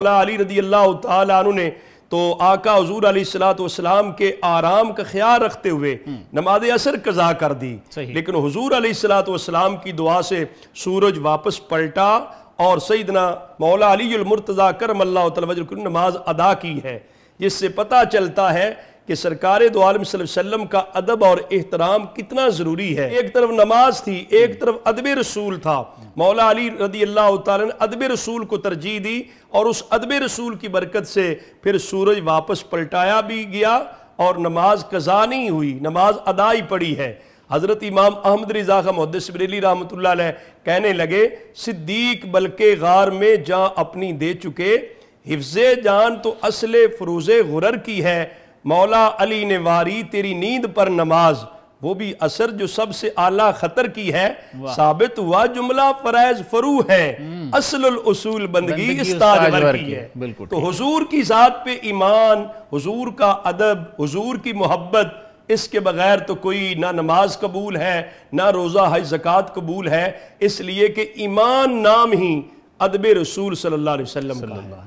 مولا علی رضی اللہ تعالیٰ عنہ نے تو آقا حضور علیہ السلام کے آرام کا خیال رکھتے ہوئے نماز عصر قضا کر دی، لیکن حضور علیہ السلام کی دعا سے سورج واپس پلٹا اور سیدنا مولا علی المرتضیٰ کرم اللہ تعالیٰ وجہ کی نماز ادا کی ہے، جس سے پتہ چلتا ہے کہ سرکار دو عالم صلی اللہ علیہ وسلم کا ادب اور احترام کتنا ضروری ہے۔ ایک طرف نماز تھی، ایک طرف ادب رسول تھا، مولا علی رضی اللہ تعالیٰ نے ادب رسول کو ترجیح دی اور اس ادب رسول کی برکت سے پھر سورج واپس پلٹایا بھی گیا اور نماز قضا نہیں ہوئی، نماز ادا ہی پڑی ہے۔ حضرت امام احمد رضا خان محدث بریلوی رحمۃ اللہ علیہ کہنے لگے، صدیق بلکہ غار میں جاں اپنی دے چکے، حفظ جان تو اصل فروز غرر کی ہے، مولا علی نے واری تیری نیند پر نماز، وہ بھی عصر جو سب سے اعلیٰ خطر کی ہے، ثابت ہوا جملہ فرائض فرو ہے، اصل الاصول بندگی استاج ور کی ہے۔ تو حضور کی ذات پہ ایمان، حضور کا ادب، حضور کی محبت، اس کے بغیر تو کوئی نہ نماز قبول ہے نہ روزہ حج زکوٰۃ قبول ہے، اس لیے کہ ایمان نام ہی ادب رسول صلی اللہ علیہ وسلم کا ہے۔